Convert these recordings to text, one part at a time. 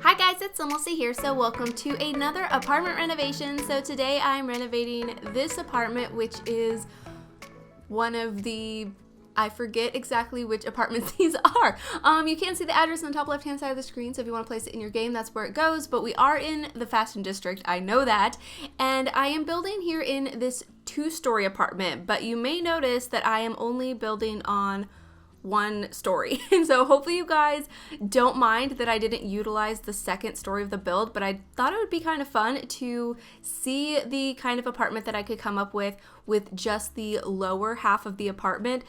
Hi guys, it's SimLicy here, so welcome to another apartment renovation. So today I'm renovating this apartment, which is one of the, I forget exactly which apartments these are. You can see the address on the top left hand side of the screen, so if you want to place it in your game, that's where it goes. But we are in the fashion district, I know that, and I am building here in this 2-story apartment, but you may notice that I am only building on 1 story. And so hopefully you guys don't mind that I didn't utilize the 2nd story of the build, but I thought it would be kind of fun to see the kind of apartment that I could come up with just the lower half of the apartment.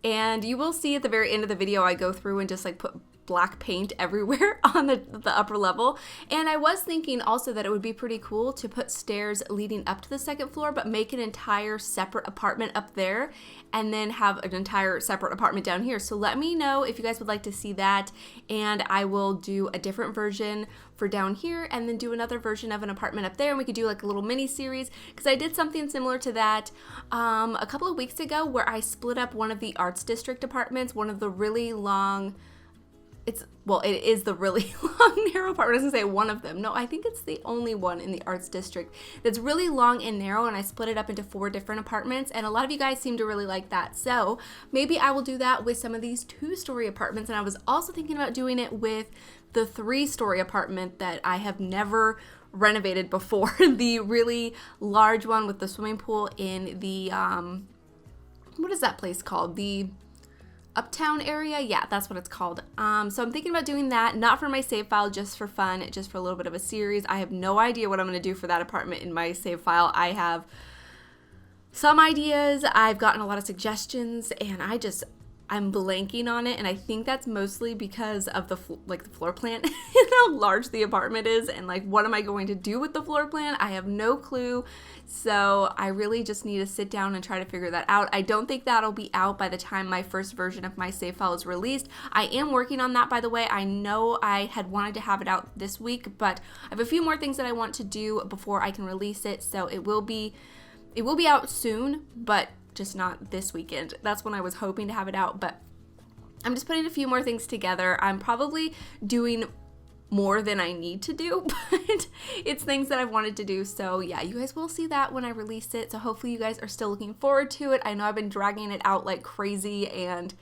And you will see at the very end of the video I go through and just like put black paint everywhere on the upper level. And I was thinking also that it would be pretty cool to put stairs leading up to the 2nd floor, but make an entire separate apartment up there and then have an entire separate apartment down here. So let me know if you guys would like to see that, and I will do a different version for down here and then do another version of an apartment up there, and we could do like a little mini series, because I did something similar to that a couple of weeks ago where I split up one of the arts district apartments, one of the really long, it is the really long, narrow apartment. I was gonna say one of them. No, I think it's the only one in the arts district that's really long and narrow, and I split it up into 4 different apartments, and a lot of you guys seem to really like that. So maybe I will do that with some of these 2-story apartments, and I was also thinking about doing it with the 3-story apartment that I have never renovated before. The really large one with the swimming pool in the, what is that place called? The Uptown area? Yeah, that's what it's called. So I'm thinking about doing that, not for my save file, just for fun, just for a little bit of a series. I have no idea what I'm going to do for that apartment in my save file. I have some ideas. I've gotten a lot of suggestions, and I'm blanking on it, and I think that's mostly because of the floor plan and how large the apartment is, and like what am I going to do with the floor plan? I have no clue. So I really just need to sit down and try to figure that out. I don't think that'll be out by the time my first version of my save file is released. I am working on that, by the way. I know I had wanted to have it out this week, but I have a few more things that I want to do before I can release it. So it will be out soon, but just not this weekend. That's when I was hoping to have it out, but I'm just putting a few more things together. I'm probably doing more than I need to do, but it's things that I've wanted to do. So yeah, you guys will see that when I release it. So hopefully you guys are still looking forward to it. I know I've been dragging it out like crazy, and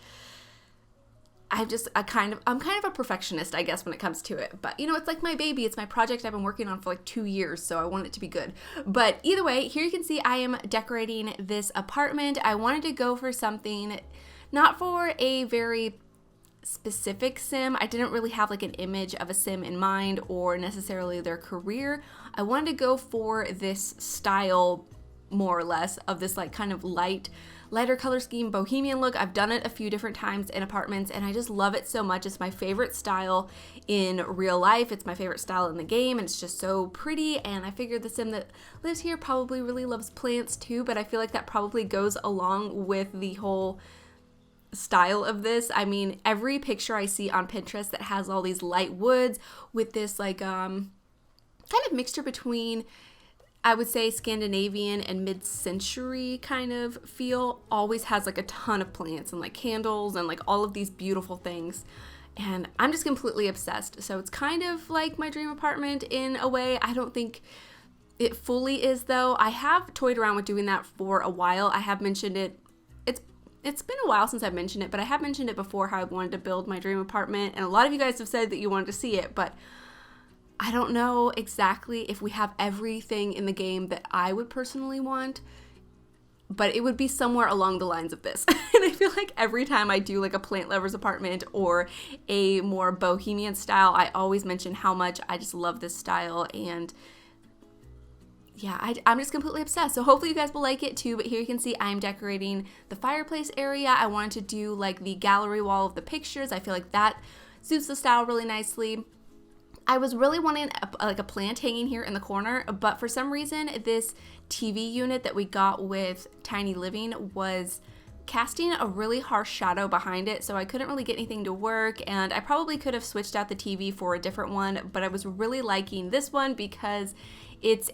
I'm kind of a perfectionist, I guess, when it comes to it. But you know, it's like my baby. It's my project I've been working on for like 2 years, so I want it to be good. But either way, here you can see I am decorating this apartment. I wanted to go for something not for a very specific sim. I didn't really have like an image of a sim in mind or necessarily their career. I wanted to go for this style, more or less, of this like kind of lighter color scheme, Bohemian look. I've done it a few different times in apartments, and I just love it so much. It's my favorite style in real life. It's my favorite style in the game, and it's just so pretty. And I figured the sim that lives here probably really loves plants too, but I feel like that probably goes along with the whole style of this. I mean, every picture I see on Pinterest that has all these light woods with this like kind of mixture between, I would say, Scandinavian and mid-century kind of feel, always has like a ton of plants and like candles and like all of these beautiful things. And I'm just completely obsessed. So it's kind of like my dream apartment in a way. I don't think it fully is though. I have toyed around with doing that for a while. I have mentioned it. It's been a while since I've mentioned it, but I have mentioned it before, how I wanted to build my dream apartment. And a lot of you guys have said that you wanted to see it, but I don't know exactly if we have everything in the game that I would personally want, but it would be somewhere along the lines of this. And I feel like every time I do like a plant lover's apartment or a more bohemian style, I always mention how much I just love this style. And yeah, I'm just completely obsessed. So hopefully you guys will like it too. But here you can see I'm decorating the fireplace area. I wanted to do like the gallery wall of the pictures. I feel like that suits the style really nicely. I was really wanting a plant hanging here in the corner, but for some reason this TV unit that we got with Tiny Living was casting a really harsh shadow behind it, so I couldn't really get anything to work, and I probably could have switched out the TV for a different one, but I was really liking this one because it's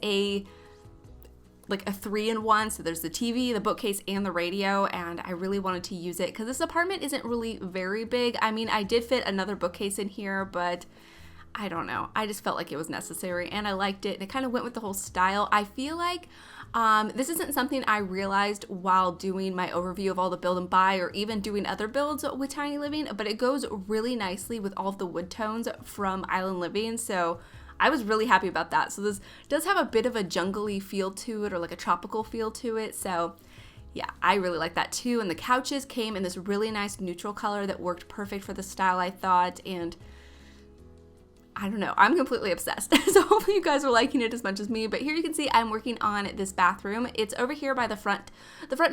like a 3-in-1, so there's the TV, the bookcase, and the radio, and I really wanted to use it because this apartment isn't really very big. I mean, I did fit another bookcase in here, but I don't know. I just felt like it was necessary and I liked it. And it kind of went with the whole style. I feel like this isn't something I realized while doing my overview of all the build and buy or even doing other builds with Tiny Living, but it goes really nicely with all of the wood tones from Island Living. So I was really happy about that. So this does have a bit of a jungly feel to it, or like a tropical feel to it. So yeah, I really like that too. And the couches came in this really nice neutral color that worked perfect for the style, I thought. And I don't know, I'm completely obsessed. So hopefully you guys are liking it as much as me. But here you can see I'm working on this bathroom. It's over here by the front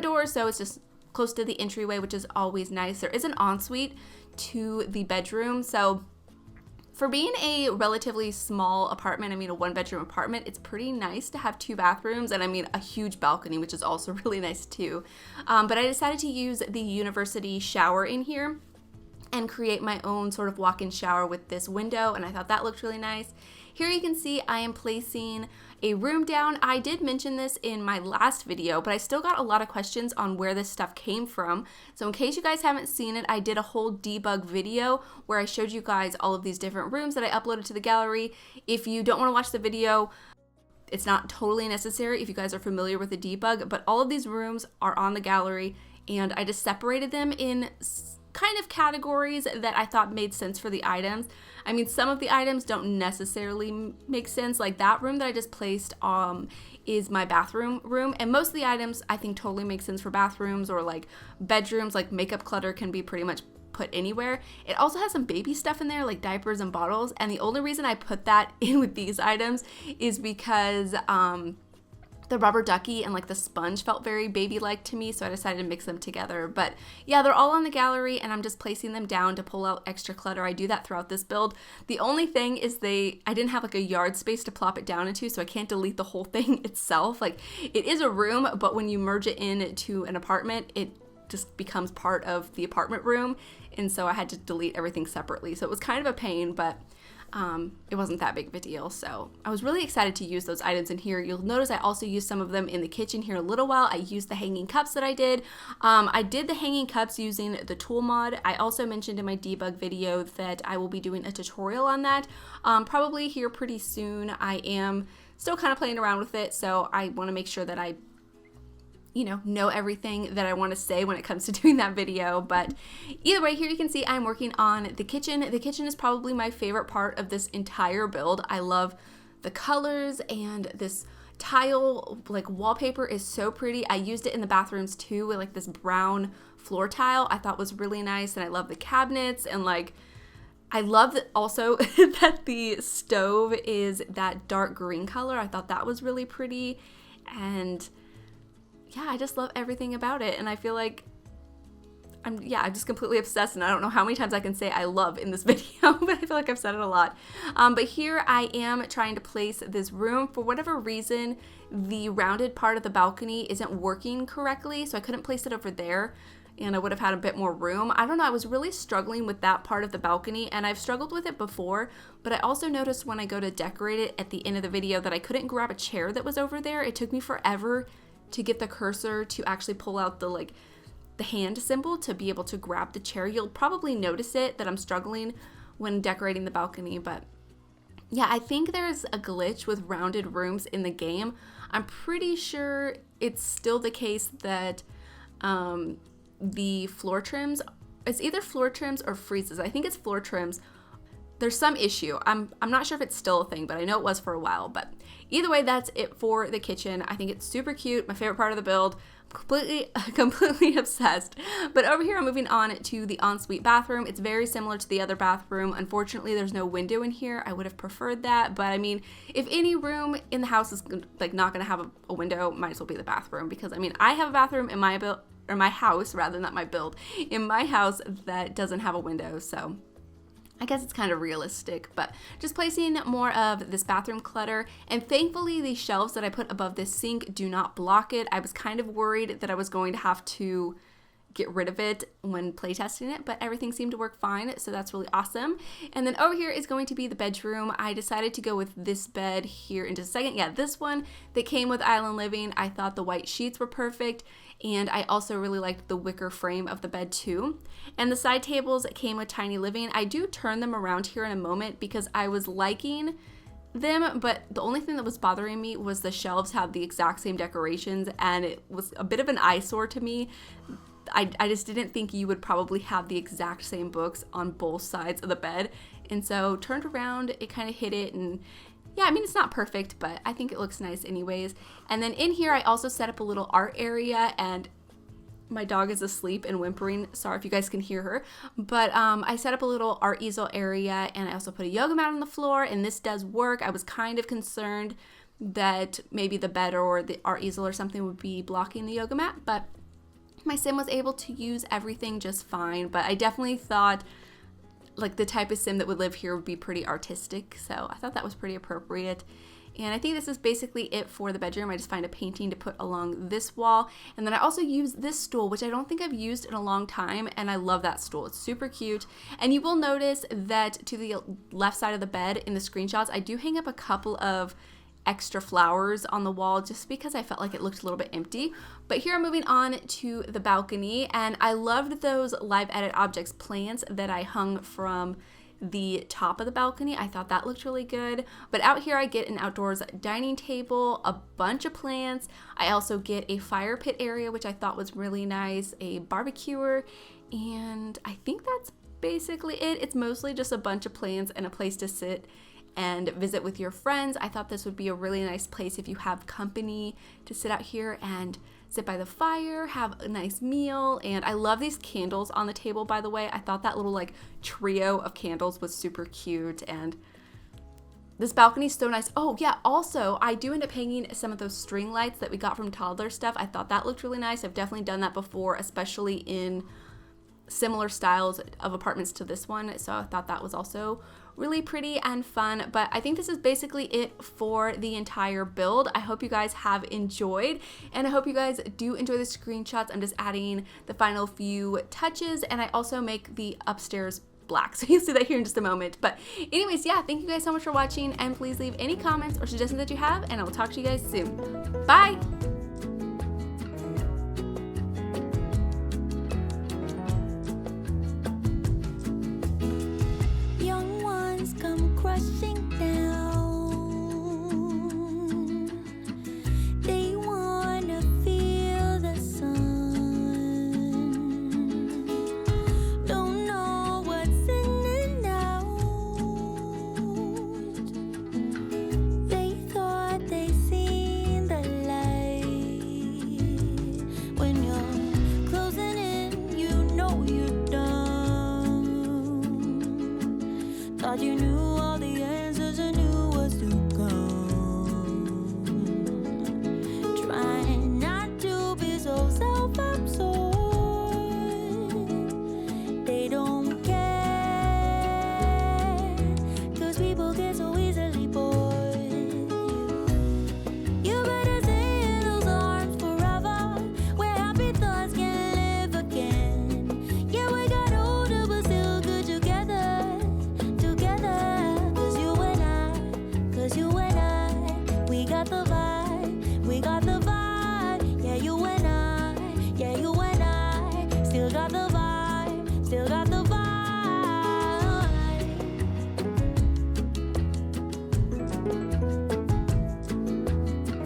door, so it's just close to the entryway, which is always nice. There is an ensuite to the bedroom. So for being a relatively small apartment, I mean a 1-bedroom apartment, it's pretty nice to have 2 bathrooms, and I mean a huge balcony, which is also really nice too. But I decided to use the university shower in here and create my own sort of walk-in shower with this window, and I thought that looked really nice. Here you can see I am placing a room down. I did mention this in my last video, but I still got a lot of questions on where this stuff came from. So in case you guys haven't seen it, I did a whole debug video where I showed you guys all of these different rooms that I uploaded to the gallery. If you don't want to watch the video, it's not totally necessary if you guys are familiar with the debug, but all of these rooms are on the gallery, and I just separated them in kind of categories that I thought made sense for the items. I mean, some of the items don't necessarily make sense. Like that room that I just placed is my bathroom room, and most of the items I think totally make sense for bathrooms or like bedrooms. Like makeup clutter can be pretty much put anywhere. It also has some baby stuff in there, like diapers and bottles, and the only reason I put that in with these items is because the rubber ducky and like the sponge felt very baby-like to me, so I decided to mix them together. But yeah, they're all on the gallery, and I'm just placing them down to pull out extra clutter. I do that throughout this build. The only thing is I didn't have like a yard space to plop it down into, so I can't delete the whole thing itself. Like it is a room, but when you merge it into an apartment, it just becomes part of the apartment room, and so I had to delete everything separately. So it was kind of a pain, but it wasn't that big of a deal. So I was really excited to use those items in here. You'll notice I also used some of them in the kitchen here a little while. I used the hanging cups that I did. I did the hanging cups using the tool mod. I also mentioned in my debug video that I will be doing a tutorial on that probably here pretty soon. I am still kind of playing around with it, so I want to make sure that I know everything that I want to say when it comes to doing that video. But either way, here you can see I'm working on the kitchen. The kitchen is probably my favorite part of this entire build. I love the colors, and this tile like wallpaper is so pretty. I used it in the bathrooms too with like this brown floor tile. I thought was really nice, and I love the cabinets, and like I love that also that the stove is that dark green color. I thought that was really pretty, and yeah, I just love everything about it, and I feel like I'm just completely obsessed, and I don't know how many times I can say I love in this video, but I feel like I've said it a lot. But here I am trying to place this room. For whatever reason, the rounded part of the balcony isn't working correctly, so I couldn't place it over there, and I would have had a bit more room. I don't know, I was really struggling with that part of the balcony, and I've struggled with it before, but I also noticed when I go to decorate it at the end of the video that I couldn't grab a chair that was over there. It took me forever to get the cursor to actually pull out the hand symbol to be able to grab the chair. You'll probably notice it that I'm struggling when decorating the balcony, but yeah, I think there's a glitch with rounded rooms in the game. I'm pretty sure it's still the case that the floor trims, it's either floor trims or freezes. I think it's floor trims. There's some issue. I'm not sure if it's still a thing, but I know it was for a while. But either way, that's it for the kitchen. I think it's super cute. My favorite part of the build. Completely obsessed. But over here, I'm moving on to the ensuite bathroom. It's very similar to the other bathroom. Unfortunately, there's no window in here. I would have preferred that. But I mean, if any room in the house is like not going to have a window, might as well be the bathroom. Because I mean, I have a bathroom in my build, or my house, rather, not my build, in my house that doesn't have a window. So I guess it's kind of realistic, but just placing more of this bathroom clutter. And thankfully, these shelves that I put above this sink do not block it. I was kind of worried that I was going to have to get rid of it when playtesting it, but everything seemed to work fine, so that's really awesome. And then over here is going to be the bedroom. I decided to go with this bed here in just a second. Yeah, this one that came with Island Living. I thought the white sheets were perfect, and I also really liked the wicker frame of the bed too. And the side tables came with tiny living. I do turn them around here in a moment because I was liking them, but the only thing that was bothering me was the shelves have the exact same decorations, and it was a bit of an eyesore to me. I just didn't think you would probably have the exact same books on both sides of the bed, and so turned around, it kind of hit it, and yeah, I mean, it's not perfect, but I think it looks nice anyways. And then in here, I also set up a little art area, and my dog is asleep and whimpering. Sorry if you guys can hear her. But I set up a little art easel area, and I also put a yoga mat on the floor, and this does work. I was kind of concerned that maybe the bed or the art easel or something would be blocking the yoga mat, but my sim was able to use everything just fine. But I definitely thought like the type of sim that would live here would be pretty artistic, so I thought that was pretty appropriate. And I think this is basically it for the bedroom. I just find a painting to put along this wall. And then I also use this stool, which I don't think I've used in a long time, and I love that stool. It's super cute. And you will notice that to the left side of the bed in the screenshots, I do hang up a couple of extra flowers on the wall just because I felt like it looked a little bit empty. But here I'm moving on to the balcony, and I loved those live edit objects plants that I hung from the top of the balcony. I thought that looked really good. But out here I get an outdoors dining table, a bunch of plants. I also get a fire pit area, which I thought was really nice, a barbecuer, and I think that's basically it. It's mostly just a bunch of plants and a place to sit and visit with your friends. I thought this would be a really nice place if you have company to sit out here and sit by the fire, have a nice meal. And I love these candles on the table, by the way. I thought that little like trio of candles was super cute, and this balcony is so nice. Oh yeah, also I do end up hanging some of those string lights that we got from Toddler Stuff. I thought that looked really nice. I've definitely done that before, especially in similar styles of apartments to this one, so I thought that was also really pretty and fun. But I think this is basically it for the entire build. I hope you guys have enjoyed, and I hope you guys do enjoy the screenshots. I'm just adding the final few touches, and I also make the upstairs black, so you'll see that here in just a moment. But anyways, yeah, thank you guys so much for watching, and please leave any comments or suggestions that you have, and I will talk to you guys soon. Bye! Crushing down, they wanna feel the sun, don't know what's in and out. They thought they seen the light. When you're closing in, you know you're done. Thought you knew all the answers and knew what's to come. Trying not to be so self-absorbed. They don't care, 'cause people get so easily bored. You better stay in those arms forever, where happy thoughts can live again. Yeah, we got older but still good together. We got the vibe, yeah, you and I, still got the vibe, still got